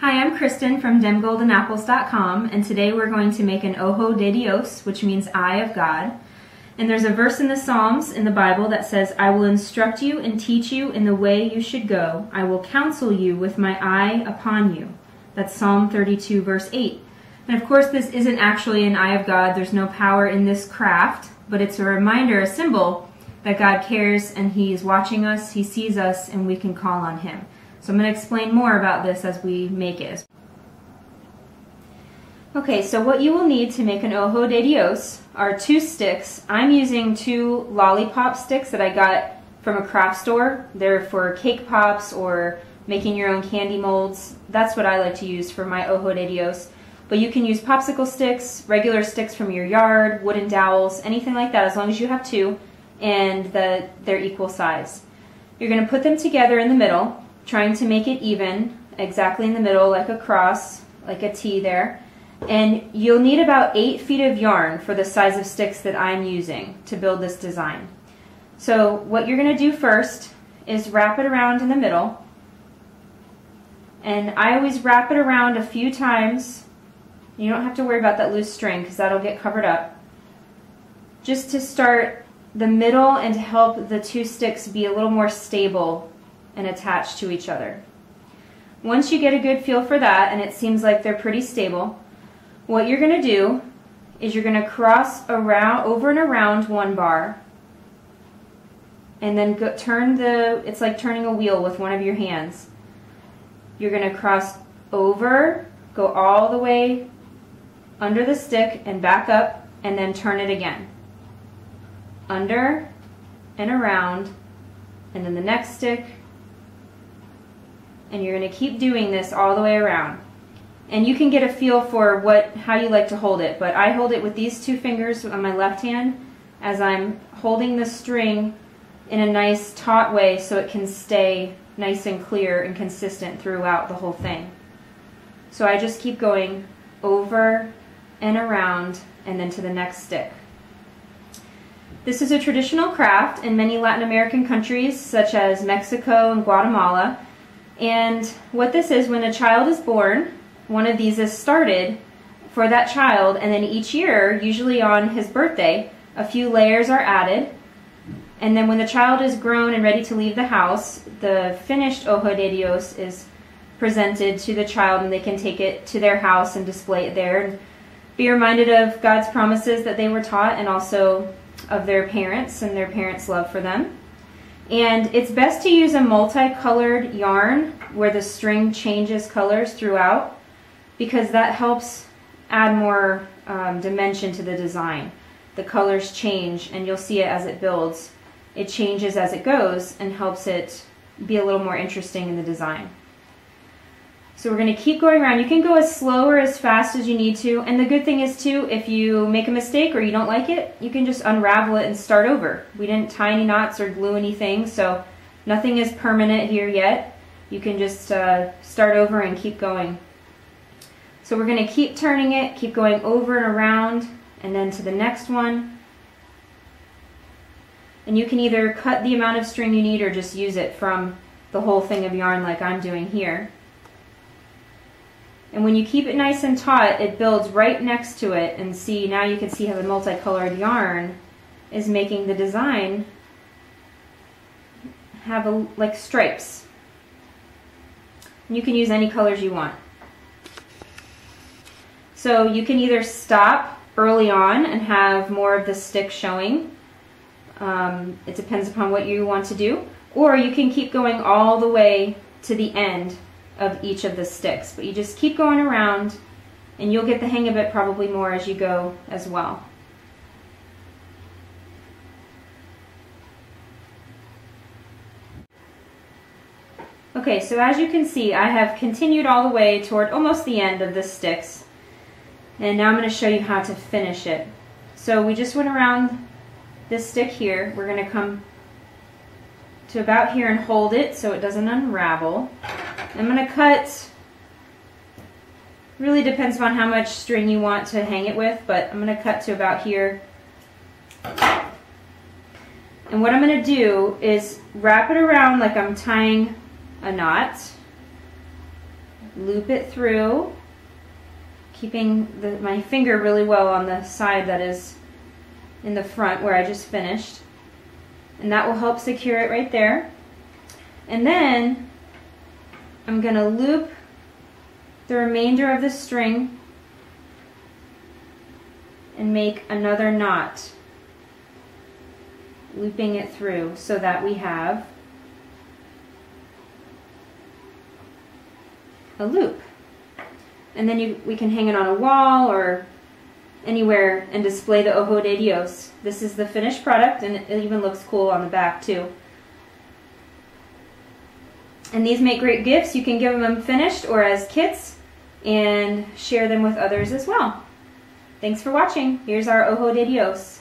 Hi, I'm Kristen from demgoldenapples.com, and today we're going to make an Ojo de Dios, which means eye of God. And there's a verse in the Psalms in the Bible that says, I will instruct you and teach you in the way you should go. I will counsel you with my eye upon you. That's Psalm 32, verse 8. And of course, this isn't actually an eye of God. There's no power in this craft, but it's a reminder, a symbol that God cares and He's watching us, He sees us, and we can call on Him. So I'm going to explain more about this as we make it. Okay, so what you will need to make an Ojo de Dios are 2 sticks. I'm using 2 lollipop sticks that I got from a craft store. They're for cake pops or making your own candy molds. That's what I like to use for my Ojo de Dios. But you can use popsicle sticks, regular sticks from your yard, wooden dowels, anything like that, as long as you have 2 and they're equal size. You're going to put them together in the middle, trying to make it even, exactly in the middle, like a cross, like a T there. And you'll need about 8 feet of yarn for the size of sticks that I'm using to build this design. So what you're going to do first is wrap it around in the middle. And I always wrap it around a few times. You don't have to worry about that loose string because that'll get covered up. Just to start the middle and to help the 2 sticks be a little more stable and attached to each other. Once you get a good feel for that and it seems like they're pretty stable, what you're going to do is you're going to cross around, over and around one bar, and then it's like turning a wheel with one of your hands. You're going to cross over, go all the way under the stick and back up, and then turn it again. Under and around, and then the next stick, and you're going to keep doing this all the way around. And you can get a feel for how you like to hold it, but I hold it with these 2 fingers on my left hand as I'm holding the string in a nice taut way so it can stay nice and clear and consistent throughout the whole thing. So I just keep going over and around and then to the next stick. This is a traditional craft in many Latin American countries such as Mexico and Guatemala. And what this is, when a child is born, one of these is started for that child, and then each year, usually on his birthday, a few layers are added. And then when the child is grown and ready to leave the house, the finished Ojo de Dios is presented to the child and they can take it to their house and display it there and be reminded of God's promises that they were taught and also of their parents and their parents' love for them. And it's best to use a multicolored yarn where the string changes colors throughout because that helps add more dimension to the design. The colors change and you'll see it as it builds. It changes as it goes and helps it be a little more interesting in the design. So we're going to keep going around. You can go as slow or as fast as you need to. And the good thing is too, if you make a mistake or you don't like it, you can just unravel it and start over. We didn't tie any knots or glue anything, so nothing is permanent here yet. You can just start over and keep going. So we're going to keep turning it, keep going over and around, and then to the next one. And you can either cut the amount of string you need or just use it from the whole thing of yarn like I'm doing here. And when you keep it nice and taut, it builds right next to it. And see, now you can see how the multicolored yarn is making the design have like stripes. And you can use any colors you want. So you can either stop early on and have more of the stick showing. It depends upon what you want to do. Or you can keep going all the way to the end of each of the sticks, but you just keep going around and you'll get the hang of it probably more as you go as well. Okay, so as you can see, I have continued all the way toward almost the end of the sticks, and now I'm going to show you how to finish it. So we just went around this stick here. We're going to come to about here and hold it so it doesn't unravel. I'm going to cut, really depends on how much string you want to hang it with, but I'm going to cut to about here. And what I'm going to do is wrap it around like I'm tying a knot. loop it through, keeping my finger really well on the side that is in the front where I just finished. And that will help secure it right there. And then I'm going to loop the remainder of the string and make another knot, looping it through so that we have a loop. And then we can hang it on a wall or anywhere and display the Ojo de Dios. This is the finished product, and it even looks cool on the back too. And these make great gifts. You can give them finished or as kits and share them with others as well. Thanks for watching. Here's our Ojo de Dios.